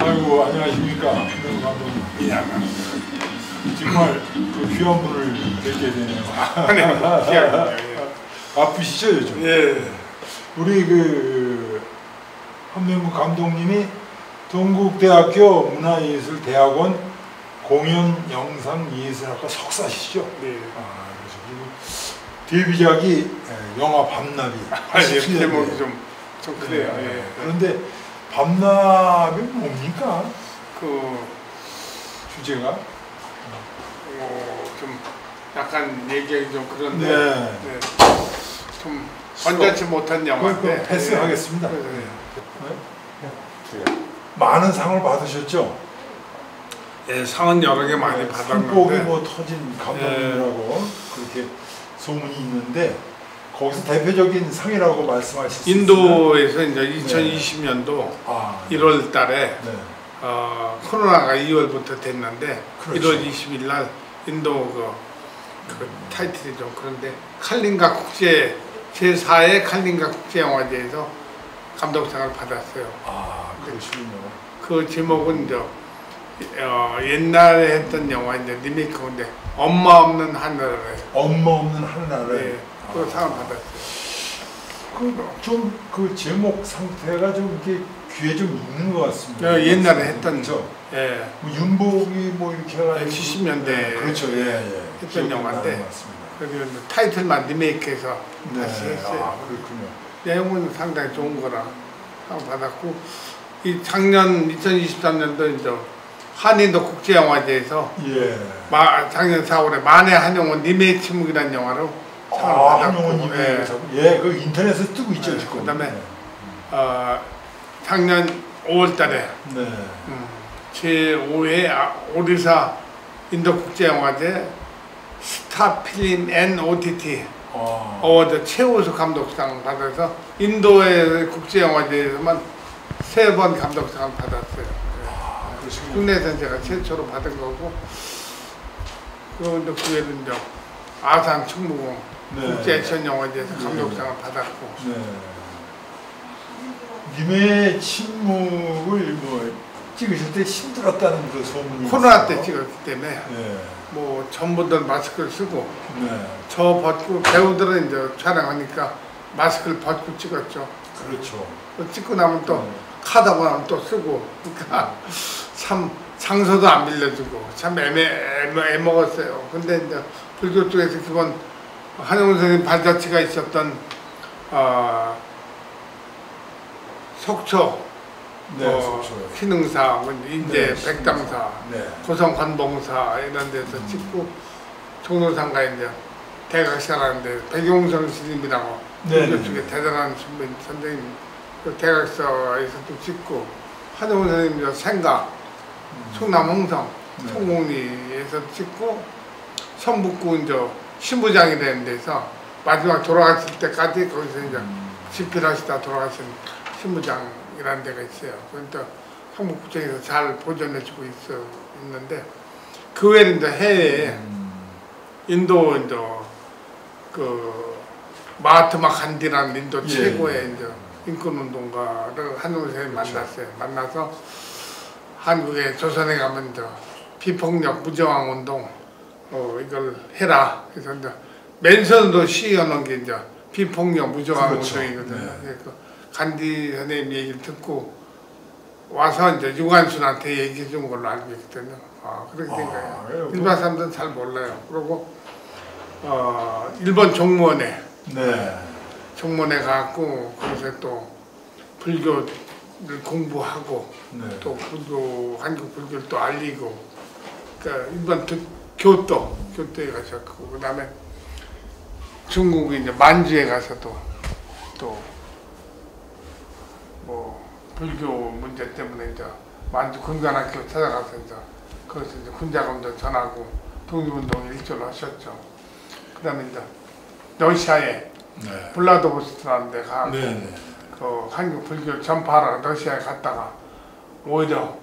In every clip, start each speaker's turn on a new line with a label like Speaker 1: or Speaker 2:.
Speaker 1: 아이고 안녕하십니까 김영우 감독님. 정말 그 귀한 분을 뵙게 되네요. 바쁘시죠 요즘?
Speaker 2: 예.
Speaker 1: 우리 그 한명국 감독님이 동국대학교 문화예술대학원 공연영상예술학과 석사시죠?
Speaker 2: 네.
Speaker 1: 그리고 데뷔작이 영화 밤나비.
Speaker 2: 제목이 좀 그래요.
Speaker 1: 네.
Speaker 2: 예.
Speaker 1: 그런데 밤나비 뭡니까?
Speaker 2: 그
Speaker 1: 주제가?
Speaker 2: 좀 약간 얘기하기 좀 그런데
Speaker 1: 네.
Speaker 2: 네. 좀 완전치 못한 영화인데
Speaker 1: 패스하겠습니다.
Speaker 2: 네.
Speaker 1: 네. 많은 상을 받으셨죠?
Speaker 2: 예, 상은 여러 개 많이 받았는데
Speaker 1: 손뼉이 뭐 터진 감독님이라고 그렇게 소문이 있는데 거기서 대표적인 상이라고 말씀하실 수 있어요?
Speaker 2: 인도에서 이제 2020년도 1월 달에
Speaker 1: 네.
Speaker 2: 코로나가 2월부터 됐는데
Speaker 1: 그렇죠.
Speaker 2: 1월 20일 날 인도 그 타이틀이 좀 그런데 칼린가 국제 제4회 칼린가 국제영화제에서 감독상을 받았어요.
Speaker 1: 그러시군요.
Speaker 2: 그 제목은 이제 옛날에 했던 영화인데 리메이크인데 엄마 없는 하늘에.
Speaker 1: 엄마 없는 하늘에.
Speaker 2: 네, 그 상을 받았어요.
Speaker 1: 좀 그 제목 상태가 좀 이렇게 귀에 좀 있는 것 같습니다.
Speaker 2: 옛날에 했던
Speaker 1: 그렇죠.
Speaker 2: 예.
Speaker 1: 뭐 윤복이 뭐 이렇게 해가지고
Speaker 2: 70년대
Speaker 1: 그렇죠. 예.
Speaker 2: 했던 영화인데 그리고 타이틀만 리메이크해서 다시 했어요.
Speaker 1: 그렇군요.
Speaker 2: 내용은 상당히 좋은 거라 상 받았고 이 작년 2023년도 이제 한인도 국제영화제에서 작년 4월에 만해 한용운 리메이크 침묵이라는 영화로 상을 받았고
Speaker 1: 그 인터넷에 뜨고 있죠 지금.
Speaker 2: 그다음에 작년 5월달에 제5회 오리사 인도 국제영화제 스타필름 앤 OTT 어워드 최우수 감독상 받아서 인도의 국제영화제에서만 3번 감독상을 받았어요. 국내에서는 제가 최초로 받은 거고 그런데 그 외에는 이제 아산 충무공 국제 액션 영화제에서 감독상을 받았고
Speaker 1: 님의 침묵을 뭐 찍으실 때 힘들었다는 그 소문이
Speaker 2: 코로나 때 찍었기 때문에 뭐 전부들 마스크를 쓰고 저 벗고 배우들은 이제 촬영하니까 마스크를 벗고 찍었죠.
Speaker 1: 그렇죠.
Speaker 2: 찍고 나면 또 카드하고 나면 또 쓰고 그러니까 참 장소도 안 빌려주고 참 애먹었어요. 근데 이제 불교 쪽에서 기본 한용운 선생님 발자취가 있었던 속초, 신흥사, 인제 백담사, 고성관봉사 이런 데서 찍고 종로상가 이제 대각사라는데 백용성 스님이라고 불교 쪽에 대단한 선생님 대각사에서도 찍고 한용운 선생님 생가 충남 홍성 송곡리에서 찍고 성북구 이제 신부장이 되는 데서 마지막 돌아가실 때까지 거기서 이제 집필하시다 돌아가신 신부장이라는 데가 있어요. 그러니까 성북구청에서 잘 보존해주고 있는데 그 외에 이제 해외에 인도 이제 그 마하트마 간디라는 인도 최고의 이제 인권운동가를 한용운 선생님이 만났어요. 만나서 한국에 조선에 가면 이제 비폭력 무저항 운동 이걸 해라. 그래서 이제 맨손으로 시위하는 게 이제 비폭력 무저항 운동이거든요. 그래서 간디 선생님 얘기를 듣고 와서 이제 유관순한테 얘기해 준 걸로 알고 있거든요. 그렇게 된 거예요. 일반 사람들은 잘 몰라요. 그리고 일본 종무원에 종무원에 가고 거기서 또 불교를 공부하고 또 불교 한국 불교를 또 알리고 그러니까 일본 교토에 가셨고 그다음에 중국 이제 만주에 가서도 또 뭐 불교 문제 때문에 이제 만주 군관학교 찾아가서 이제 거기서 이제 군자금도 전하고 독립운동 일조를 하셨죠. 그다음에 이제 러시아에 블라도보스트라는 데 가고 그 한국 불교 전파하러 러시아에 갔다가 오히려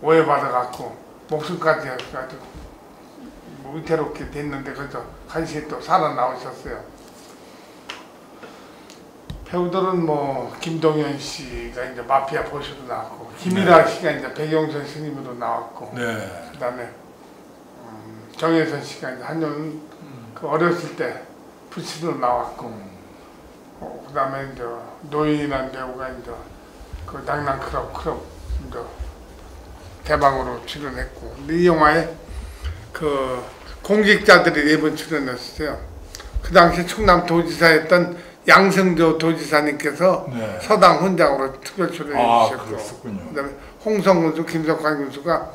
Speaker 2: 오해받아갖고 목숨까지 해가지고 뭐 위태롭게 됐는데 그래서 간신히 또 살아나오셨어요. 배우들은 뭐 김동현 씨가 이제 마피아 보시로 나왔고 김일아 씨가 이제 백영선 스님으로 나왔고
Speaker 1: 네.
Speaker 2: 그다음에 정혜선 씨가 이제 한년 그 어렸을 때 부시로 나왔고 그다음에 이제 노인이라는 배우가 이제 그 낭낭크럽 이제 대방으로 출연했고 근데 이 영화에 그 공직자들이 4번 출연했어요. 그 당시 충남 도지사였던 양승조 도지사님께서
Speaker 1: 네.
Speaker 2: 서당 훈장으로 특별 출연해 주셨고 그다음에 홍성군수, 김석환 군수가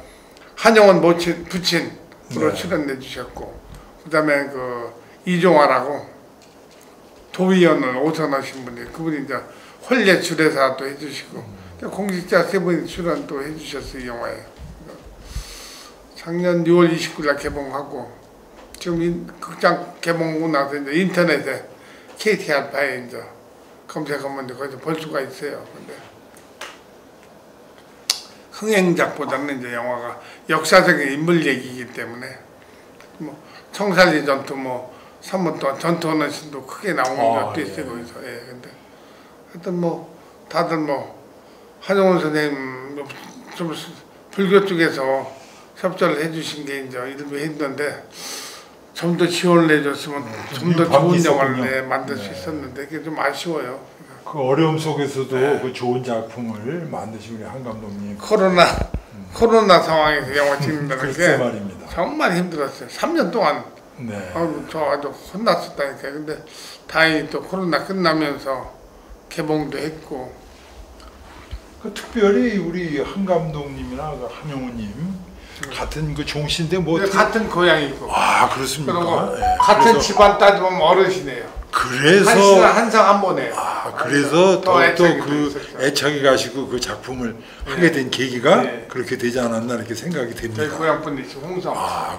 Speaker 2: 한영원 부친으로
Speaker 1: 네.
Speaker 2: 출연해 주셨고 그다음에 그 이종화라고 도의원을 오선하신 분이 그분이 이제 홀례 주례사도 해주시고 공직자 3분이 출연 또 해주셨어요. 이 영화에 작년 6월 29일 날 개봉하고 지금 극장 개봉하고 나서 이제 인터넷에 KT 알파에 이제 검색하면 거기서 볼 수가 있어요. 근데 흥행작보다는 이제 영화가 역사적인 인물 얘기이기 때문에 뭐 청살리 전투 뭐 3년 동안 전투하는 신도 크게 나오는 것도 있어요. 거기서. 예, 근데 하여튼 뭐 다들 뭐 한영원 선생님 좀 불교 쪽에서 협조를 해주신 게 이제 이름이 했는데 좀 더 지원을 해줬으면 좀 더 좋은 영화를 만들 수 있었는데 그게 좀 아쉬워요.
Speaker 1: 그 어려움 속에서도 그 좋은 작품을 만드신 우리 한 감독님.
Speaker 2: 코로나 상황에서 영화 찍는다는 게
Speaker 1: 말입니다.
Speaker 2: 정말 힘들었어요. 3년 동안
Speaker 1: 네.
Speaker 2: 저 아주 혼났었다니까요. 근데 다행히 또 코로나 끝나면서 개봉도 했고
Speaker 1: 그 특별히 우리 한 감독님이나 그 한영우님 같은 그 종신데 뭐
Speaker 2: 같은 고향이고
Speaker 1: 그렇습니까?
Speaker 2: 그리고
Speaker 1: 네.
Speaker 2: 같은 집안 따지면 어르신이에요.
Speaker 1: 그래서
Speaker 2: 한상 한 번에.
Speaker 1: 그래서 또 그 애착이 가시고 그 작품을 하게 된 계기가 그렇게 되지 않았나 이렇게 생각이 됩니다.
Speaker 2: 저희 고향 분이시 홍성.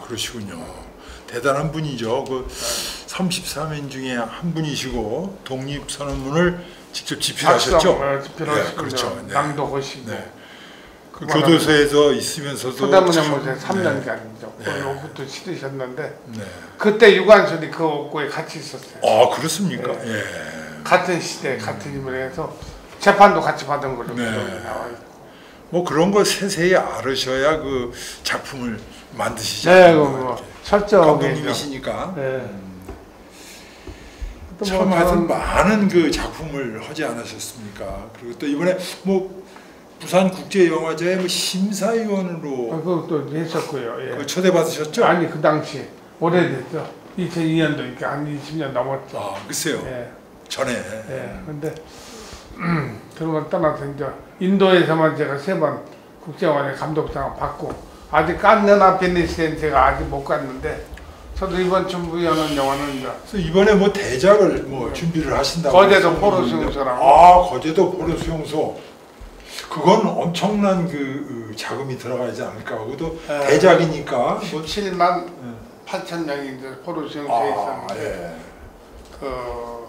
Speaker 1: 그러시군요. 대단한 분이죠. 그 33인 중에 한 분이시고 독립선언문을 직접 집필하셨죠.
Speaker 2: 그렇죠. 낭독하시고.
Speaker 1: 네. 그 교도소에서 있으면서도
Speaker 2: 서대문형무소에 3년간이죠. 그것도 치르셨는데 그때 유관순이 그 옥고에 같이 있었어요.
Speaker 1: 그렇습니까?
Speaker 2: 예. 같은 시대 같은 인물에서 재판도 같이 받은 걸로 나와 있고.
Speaker 1: 뭐 그런 걸 세세히 알으셔야 그 작품을 만드시죠.
Speaker 2: 네, 뭐 설정하게
Speaker 1: 감독님이시니까. 참 하여튼 많은 그 작품을 하지 않으셨습니까? 그리고 또 이번에 뭐 부산국제영화제의 뭐 심사위원으로
Speaker 2: 그것도 했었고요. 예.
Speaker 1: 초대받으셨죠?
Speaker 2: 아니 그 당시 오래됐죠. 2002년도니까 한 20년 넘었죠.
Speaker 1: 글쎄요.
Speaker 2: 예.
Speaker 1: 전에.
Speaker 2: 예. 근데 그런 걸 떠나서 이제 인도에서만 제가 3번 국제영화제 감독상을 받고 아직 깐느나 베니스엔 제가 아직 못 갔는데 저도 이번 준비하는 영화는 이제
Speaker 1: 그래서 이번에 뭐 대작을 뭐 준비를 하신다고.
Speaker 2: 거제도 포로수용소라고.
Speaker 1: 거제도 포로수용소. 그건 엄청난 그 자금이 들어가지 않을까 하고 또 대작이니까
Speaker 2: 17만 8천 명이 이제 포로수용소에 있었는데 그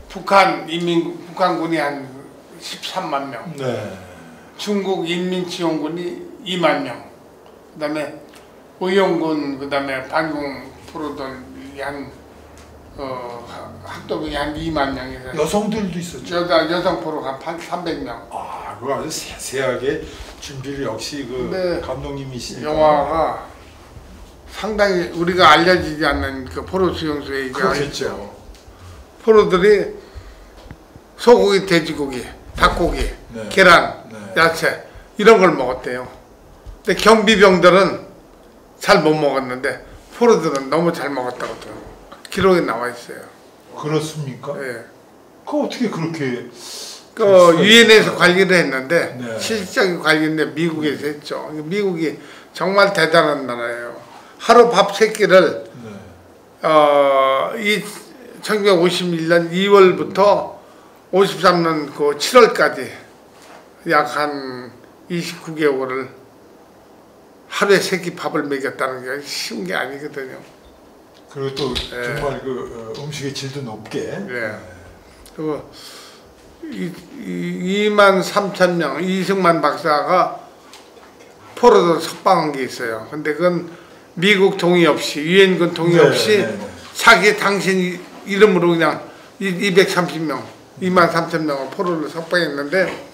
Speaker 2: 북한군이 한 13만 명, 중국 인민치용군이 2만 명, 그다음에 의용군 그다음에 반공 포로들이 한 학도병이 한 2만 명이서
Speaker 1: 여성들도 있었죠.
Speaker 2: 여성 포로가 한 300명.
Speaker 1: 그거 아주 세세하게 준비를 역시 그 감독님이시니까.
Speaker 2: 영화가 상당히 우리가 알려지지 않는 그 포로 수용소에
Speaker 1: 그렇겠죠.
Speaker 2: 포로들이 소고기, 돼지고기, 닭고기, 계란, 야채 이런 걸 먹었대요. 근데 경비병들은 잘 못 먹었는데 포로들은 너무 잘 먹었다고 기록에 나와 있어요.
Speaker 1: 그렇습니까?
Speaker 2: 예.
Speaker 1: 그 어떻게 그렇게?
Speaker 2: 그 유엔에서 관리를 했는데 실질적인 관리인데 미국에서 했죠. 미국이 정말 대단한 나라예요. 하루 밥 3끼를 이 1951년 2월부터 53년 그 7월까지 약 한 29개월을 하루에 3끼 밥을 먹였다는 게 쉬운 게 아니거든요.
Speaker 1: 그리고 또 정말 그 음식의 질도 높게.
Speaker 2: 그리고 2만 3천 명 이승만 박사가 포로들 석방한 게 있어요. 근데 그건 미국 동의 없이 유엔군 동의 없이 자기 당신 이름으로 그냥 230명 23,000명을 포로를 석방했는데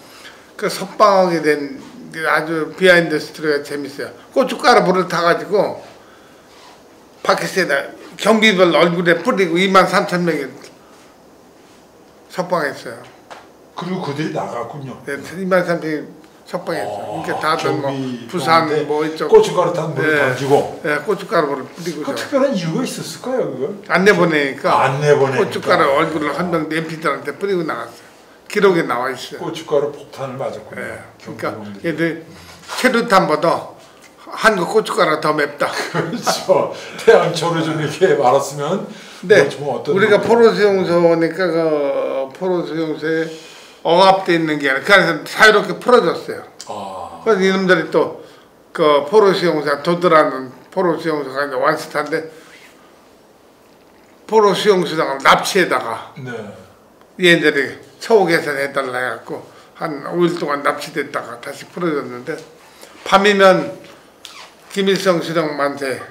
Speaker 2: 그 석방하게 된 아주 비하인드 스토리가 재밌어요. 고춧가루 불을 타가지고 바켓에다 경비들 얼굴에 뿌리고 23,000명이 석방했어요.
Speaker 1: 그리고 그들이 나갔군요.
Speaker 2: 네, 23,000명이 석방했어요. 그러니까 다들 뭐 부산 뭐 이쪽
Speaker 1: 고춧가루 탄 물을 던지고.
Speaker 2: 네, 고춧가루 불을 뿌리고.
Speaker 1: 그 특별한 이유가 있었을까요, 그걸?
Speaker 2: 안 내보내니까.
Speaker 1: 안 내보내니까.
Speaker 2: 고춧가루 얼굴을 한 명 MP들한테 뿌리고 나갔어요. 기록에 나와 있어요.
Speaker 1: 고춧가루 폭탄을 맞았군요.
Speaker 2: 네, 그러니까 얘들 체류탄보다 한국 고춧가루 더 맵다.
Speaker 1: 그렇죠. 태양초를 좀 이렇게 말았으면.
Speaker 2: 네,
Speaker 1: 뭐 어떤
Speaker 2: 우리가 포로수용소니까 그 포로수용소에 억압돼 있는 게 아니라 그 안에서 자유롭게 풀어줬어요. 그래서 이놈들이 또 그 포로수용소 도드라는 포로수용소가 이제 완스타인데 포로수용소장을 납치에다가 얘들이 처우 개선해달라 해갖고 한 5일 동안 납치됐다가 다시 풀어줬는데 밤이면 김일성 수령 만세,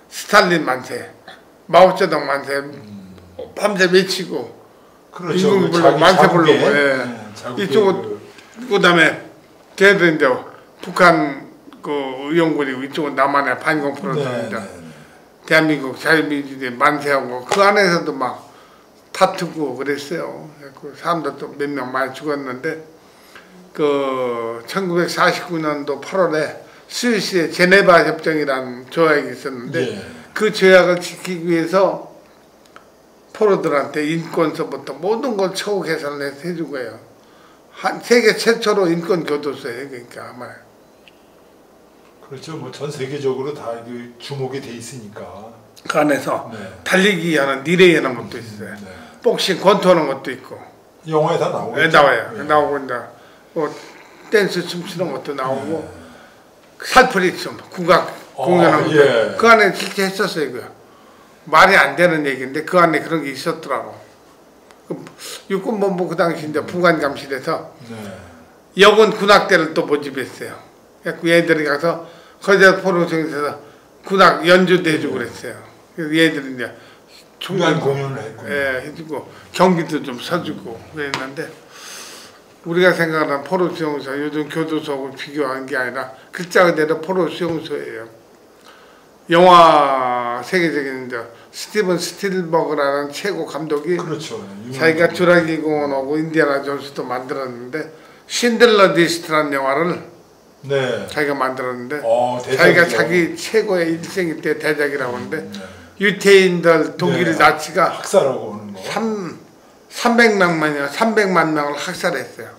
Speaker 2: 스탈린 만세, 마오쩌둥 만세 밤새 외치고
Speaker 1: 그렇죠.
Speaker 2: 임금이 불러 만세 부르고 이쪽은 그다음에 걔들 이제 북한 그 의용군이고 이쪽은 남한의 반공 프로젝트 대한민국 자유민주주의 만세하고 그 안에서도 막 다투고 그랬어요. 그 사람들도 몇 명 많이 죽었는데 그 1949년도 8월에 스위스의 제네바 협정이라는 조약이 있었는데 그 조약을 지키기 위해서 포로들한테 인권서부터 모든 걸 처우 개선을 해서 해준 거예요. 한 세계 최초로 인권 교도소예요. 그러니까 아마.
Speaker 1: 그렇죠. 뭐 전 세계적으로 다 주목이 돼 있으니까.
Speaker 2: 그 안에서 달리기 하는 리레이 하는 것도 있어요. 복싱 권투하는 것도 있고.
Speaker 1: 영화에 다 나오고.
Speaker 2: 네, 나와요. 나오고 이제 뭐 댄스 춤추는 것도 나오고 살풀이 춤, 국악 공연하는 것도 그 안에 실제 했었어요. 그 말이 안 되는 얘기인데 그 안에 그런 게 있었더라고. 육군본부 그 당시 이제 부관감실에서 여군 군악대를 또 모집했어요. 그 얘들이 가서 거기서 포로정에서 군악 연주도 해주고 그랬어요. 그래서 얘들이 이제
Speaker 1: 중간 공연을 했고,
Speaker 2: 해주고 경기도 좀 서주고 그랬는데 우리가 생각하는 포로수용소 요즘 교도소하고 비교한 게 아니라 글자 그대로 포로수용소예요. 영화 세계적인 이제 스티븐 스필버그라는 최고 감독이 자기가 주라기 공원하고 인디아나 존스도 만들었는데 신들러 리스트라는 영화를 자기가 만들었는데 자기가 자기 최고의 일생일 때 대작이라고 하는데 유태인들 독일 나치가
Speaker 1: 학살하고 오는 거
Speaker 2: 300만 명을 학살했어요.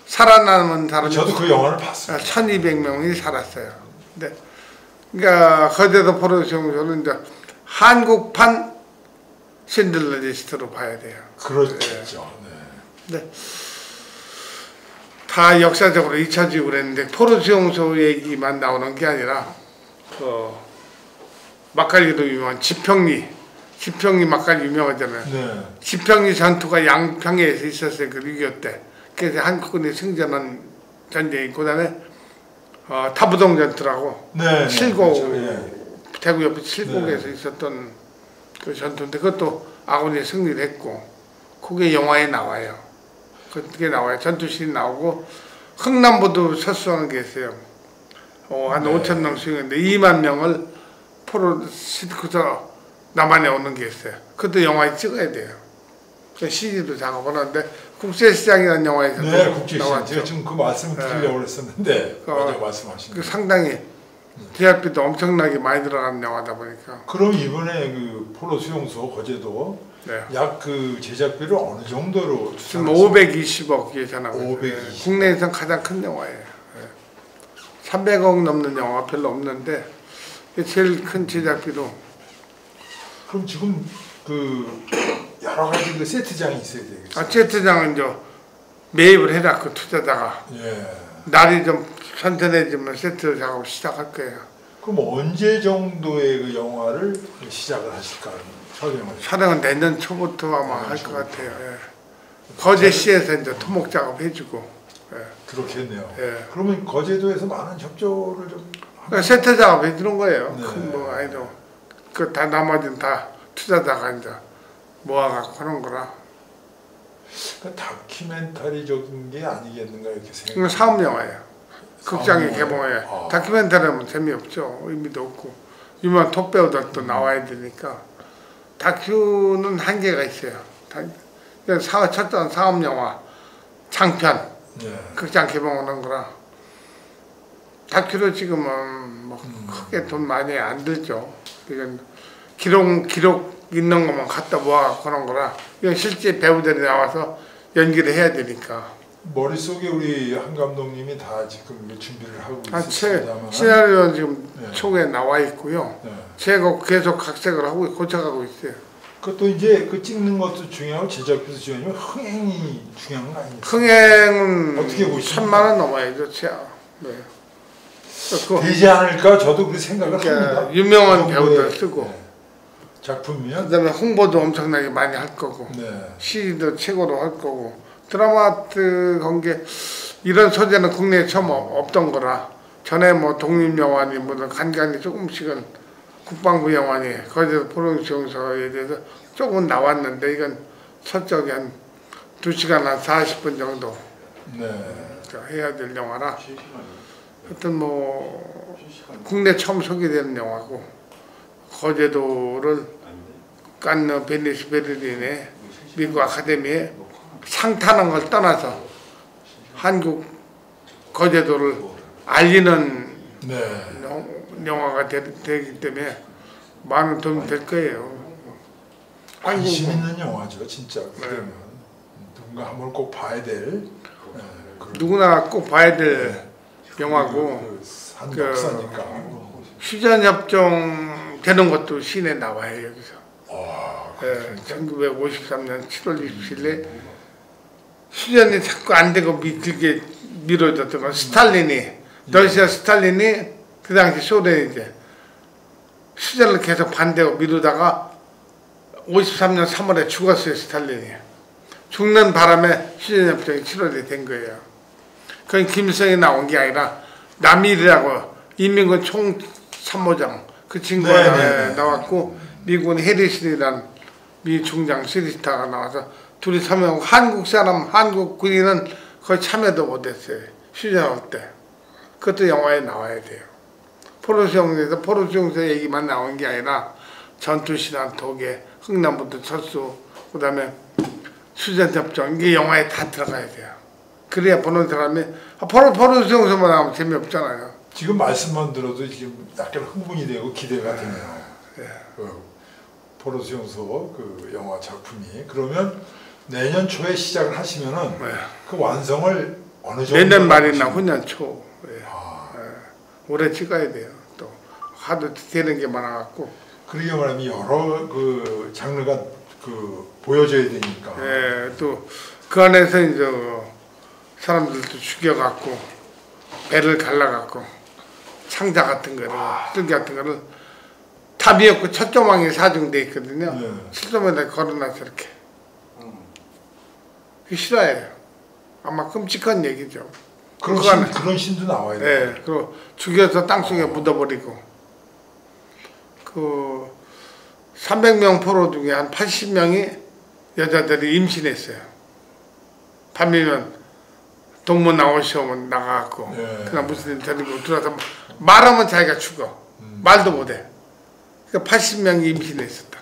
Speaker 2: 살아남은 사람이
Speaker 1: 저도 그 영화를 봤어요.
Speaker 2: 1200명이 살았어요. 근데 그러니까 거제도 포로수용소는 이제 한국판 신들러 리스트로 봐야 돼요.
Speaker 1: 그렇겠죠.
Speaker 2: 네. 다 역사적으로 잊혀지고 그랬는데 포로수용소 얘기만 나오는 게 아니라 그 막갈리도 유명한 지평리 막갈리 유명하잖아요. 지평리 전투가 양평에서 있었어요. 그 6.25 때. 그래서 한국군이 승전한 전쟁이 그다음에 타부동 전투라고 칠곡 대구 옆에 칠곡에서 있었던 그 전투인데 그것도 아군이 승리를 했고 그게 영화에 나와요. 그게 나와요. 전투신이 나오고 흥남보도 철수하는 게 있어요. 한 5,000명 수용했는데 2만 명을 포로 싣고서 남한에 오는 게 있어요. 그것도 영화에 찍어야 돼요. 그 CG도 작업을 하는데 국제시장이라는 영화에서
Speaker 1: 국제시장. 제가 지금 그 말씀을 드리려고 했었는데 맞아요, 말씀하신
Speaker 2: 그 상당히 제작비도 엄청나게 많이 들어가는 영화다 보니까.
Speaker 1: 그럼 이번에 그 포로 수용소 거제도 약 그 제작비를 어느 정도로
Speaker 2: 지금 520억 예산하고
Speaker 1: 520억.
Speaker 2: 국내에선 가장 큰 영화예요. 300억 넘는 영화 별로 없는데 제일 큰 제작비로.
Speaker 1: 그럼 지금 그 여러 가지 그 세트장이 있어야 되겠어요.
Speaker 2: 세트장은 이제 매입을 해놨고 투자자가 날이 좀 선선해지면 세트 작업 시작할 거예요.
Speaker 1: 그럼 언제 정도의 그 영화를 시작을 하실까요?
Speaker 2: 촬영은 내년 초부터 아마 할 것 같아요. 거제시에서 이제 토목 작업 해주고.
Speaker 1: 그렇겠네요. 그러면 거제도에서 많은 협조를 좀.
Speaker 2: 그러니까 세트 작업 해주는 거예요. 큰 뭐 아니도 그 다 나머지는 다 투자자가 이제 모아갖고 하는 거라.
Speaker 1: 그 다큐멘터리적인 게 아니겠는가 이렇게
Speaker 2: 이건
Speaker 1: 생각해요.
Speaker 2: 사업 영화예요. 극장에
Speaker 1: 사업
Speaker 2: 개봉해.
Speaker 1: 영화예요?
Speaker 2: 다큐멘터리는 재미없죠. 의미도 없고 유명한 톱배우들도 나와야 되니까 다큐는 한계가 있어요. 첫째 사업 영화 장편
Speaker 1: 네.
Speaker 2: 극장 개봉하는 거라 다큐로 지금은 뭐 크게 돈 많이 안 들죠. 이건 기록 있는 것만 갖다 모아 그런 거라 이건 실제 배우들이 나와서 연기를 해야 되니까.
Speaker 1: 머릿속에 우리 한 감독님이 다 지금 준비를 하고 있습니다만
Speaker 2: 시나리오는 지금
Speaker 1: 네.
Speaker 2: 초에 나와 있고요.
Speaker 1: 네.
Speaker 2: 제가 계속 각색을 하고 고쳐가고 있어요.
Speaker 1: 그것도 이제 그 찍는 것도 중요하고 제작비도 중요하지만 흥행이 중요한 거 아니에요?
Speaker 2: 흥행은
Speaker 1: 어떻게 보십니까?
Speaker 2: 1000만 원 넘어야죠. 네.
Speaker 1: 되지 않을까 저도 그 생각을
Speaker 2: 그러니까
Speaker 1: 합니다.
Speaker 2: 유명한
Speaker 1: 홍보에,
Speaker 2: 배우들 쓰고
Speaker 1: 네. 작품이요?
Speaker 2: 그다음에 홍보도 엄청나게 많이 할 거고
Speaker 1: 네.
Speaker 2: CG도 최고로 할 거고 드라마트 관계 이런 소재는 국내에 처음 없던 거라 전에 뭐 독립영화니 뭐 간간히 조금씩은 국방부 영화니 거기서 포로수용소에 대해서 조금 나왔는데 이건 서쪽에 한 2시간 한 40분 정도
Speaker 1: 네.
Speaker 2: 해야 될 영화라 하여튼 뭐 국내 처음 소개되는 영화고 거제도를 칸느 베니스 베를린에 미국 아카데미에 상 타는 걸 떠나서 한국 거제도를 알리는
Speaker 1: 네.
Speaker 2: 영화가 되기 때문에 많은 도움이 될 거예요.
Speaker 1: 관심 있는 영화죠, 진짜. 그러면 누군가 한번 꼭 봐야 될. 그런
Speaker 2: 누구나 꼭 봐야 될 영화고
Speaker 1: 한 역사니까.
Speaker 2: 휴전협정 되는 것도 시내 나와요 여기서.
Speaker 1: 아,
Speaker 2: 1953년 7월 27일에 휴전이 자꾸 안 되고 길게 미뤄졌던 건 스탈린이 러시아 스탈린이 그 당시 소련이 이제 휴전을 계속 반대하고 미루다가 53년 3월에 죽었어요 스탈린이. 죽는 바람에 휴전협정이 7월에 된 거예요. 그건 김일성이 나온 게 아니라 남일이라고 인민군 총参谋장 그 친구가 나왔고 미군 해리슨이라는 미 중장 스리스타가 나와서 둘이 참여하고 한국 사람 한국 군인은 거의 참여도 못했어요. 휴전할 때. 그것도 영화에 나와야 돼요. 포로수용소에서 포로수용소 얘기만 나온 게 아니라 전투신안 독일 흥남부터 철수 그다음에 휴전협정 이게 영화에 다 들어가야 돼요. 그래야 보는 사람이 포로수용소만 나오면 재미없잖아요.
Speaker 1: 지금 말씀만 들어도 지금 약간 흥분이 되고 기대가 되네요. 그 포로수용소 그 영화 작품이 그러면 내년 초에 시작을 하시면은 그 완성을 어느 정도
Speaker 2: 내년 말이나 후년 초 올해 찍어야 돼요. 또 하도 되는 게 많아갖고
Speaker 1: 그러게 말하면 여러 그 장르가 그 보여져야 되니까.
Speaker 2: 또 그 안에서 이제 사람들도 죽여갖고 배를 갈라갖고 상자 같은 거를 뜰기 같은 거를 탑이었고 첫 조망이 사중돼 있거든요. 첫 조망에 걸어놔서 이렇게 그 실화예요. 아마 끔찍한 얘기죠.
Speaker 1: 그런 신도 나와야 돼요.
Speaker 2: 네, 그 죽여서 땅속에 묻어버리고 그 300명 포로 중에 한 80명이 여자들이 임신했어요. 밤이면 동문 나오시오면 나가갖고 그냥 무슨 일 데리고 들어와서 말하면 자기가 죽어. 말도 못해. 그러니까 80명이 임신했었다.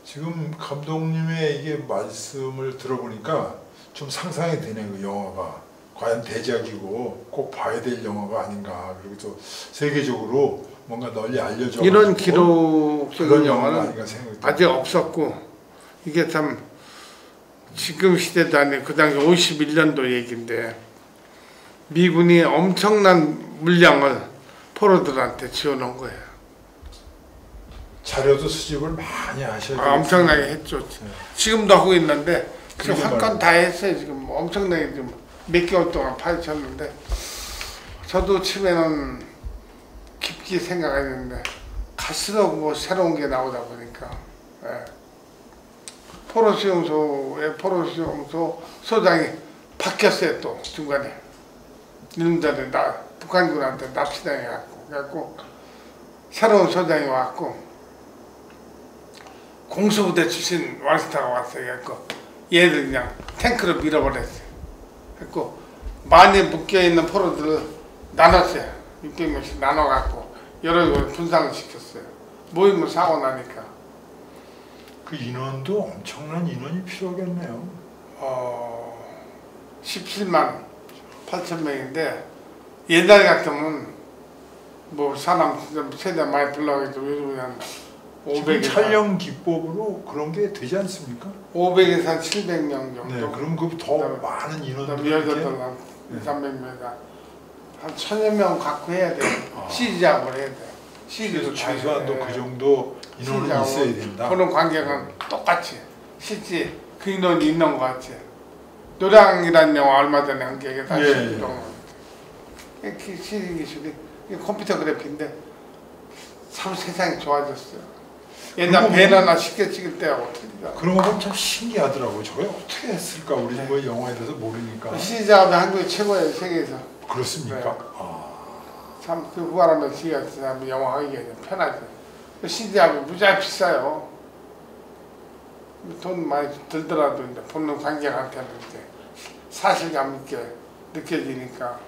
Speaker 1: 지금 감독님의 이게 말씀을 들어보니까 좀 상상이 되네요. 그 영화가 과연 대작이고 꼭 봐야 될 영화가 아닌가. 그리고 또 세계적으로 뭔가 널리 알려져
Speaker 2: 이런 기록적인 영화는
Speaker 1: 아닌가 생각이
Speaker 2: 아직 없었고 이게 참 지금 시대도 아니고 그 당시 51년도 얘기인데 미군이 엄청난 물량을 포로들한테 지어놓은 거예요.
Speaker 1: 자료도 수집을 많이 하셔야
Speaker 2: 엄청나게 했죠. 지금도 하고 있는데 지금 한 건 다 했어요. 지금 엄청나게 좀 몇 개월 동안 파헤쳤는데 저도 처음에는 깊게 생각했는데 갈수록 뭐 새로운 게 나오다 보니까 포로수용소 소장이 바뀌었어요. 또 중간에 이놈들이 북한군한테 납치당해갖고 그래갖고 새로운 소장이 왔고 공수부대 출신 왕스타가 왔어요. 그래갖고 얘들 그냥 탱크로 밀어버렸어요. 그리고 많이 묶여있는 포로들을 나눴어요. 600명씩 나눠갖고 여러 분산을 시켰어요. 모임을 사고 나니까.
Speaker 1: 그 인원도 엄청난 인원이 필요하겠네요.
Speaker 2: 17만 8천 명인데 옛날 같으면 뭐 사람 세대 많이 불러가지고 요즘은 한
Speaker 1: 지금
Speaker 2: 500에서
Speaker 1: 촬영 기법으로 그런 게 되지 않습니까?
Speaker 2: 500에서 한 700명 정도.
Speaker 1: 네, 그럼 그 더 많은 인원들이
Speaker 2: 여자들
Speaker 1: 이렇게
Speaker 2: 한 300명 한 1000여 명 갖고 해야 돼. CG 작업을 해야 돼.
Speaker 1: 그래서
Speaker 2: CG도
Speaker 1: 최소한도 그 정도 인원은 있어야 된다.
Speaker 2: 보는 관객은 똑같이 실제 그 인원이 있는 것 같지. 노량이라는 영화 얼마 전에 한 게 다 CG로 한 거. CG 기술이 컴퓨터 그래픽인데 참 세상이 좋아졌어요. 옛날 배너나 쉽게 찍을 때하고 틀리다.
Speaker 1: 그런 거 보면 참 신기하더라고요. 저게 어떻게 했을까? 우리는 뭐 영화에 대해서 모르니까.
Speaker 2: CG 작업이 한국이 최고예요, 세계에서.
Speaker 1: 그렇습니까?
Speaker 2: 네. 참 그 후하라면 CG가 영화 하기가 편하죠. CG 작업이 무지하게 비싸요. 돈 많이 들더라도 이제 보는 관객한테는 이제 사실감 있게 느껴지니까.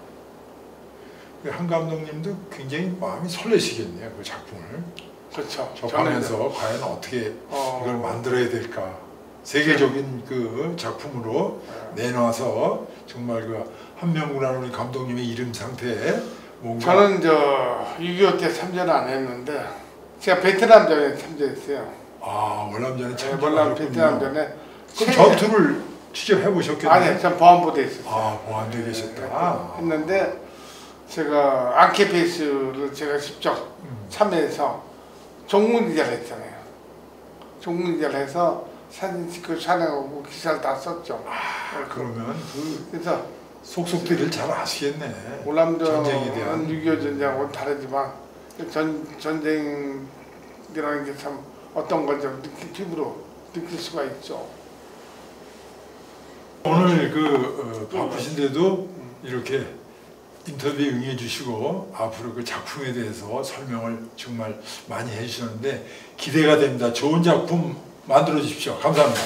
Speaker 1: 한 감독님도 굉장히 마음이 설레시겠네요. 그 작품을
Speaker 2: 그렇죠.
Speaker 1: 접하면서 과연 어떻게 이걸 만들어야 될까. 세계적인 그 작품으로 내놔서 정말 그 한명구라는 우리 감독님의 이름 상태에 뭔가.
Speaker 2: 저는 6.25 때 참전을 안 했는데 제가 베트남전에 참전했어요.
Speaker 1: 월남전에
Speaker 2: 월남 베트남전에
Speaker 1: 그럼 전투를 취재해 보셨겠네요?
Speaker 2: 아니요, 전 보안부대에 있었어요.
Speaker 1: 보안부대에 계셨다.
Speaker 2: 했는데 제가 앙케페이스를 제가 직접 참여해서 종문기자를 했잖아요. 종문기자를 해서 사진 찍고 촬영하고 기사를 다 썼죠.
Speaker 1: 그러면
Speaker 2: 그래서
Speaker 1: 속속들을 잘 아시겠네.
Speaker 2: 월남전에
Speaker 1: 대한
Speaker 2: 6.25 전쟁하고는 다르지만 전쟁이라는 게 참 어떤 걸 좀 피부로 느낄 수가 있죠.
Speaker 1: 오늘 바쁘신데도 이렇게 인터뷰에 응해 주시고 앞으로 그 작품에 대해서 설명을 정말 많이 해주셨는데 기대가 됩니다. 좋은 작품 만들어 주십시오. 감사합니다.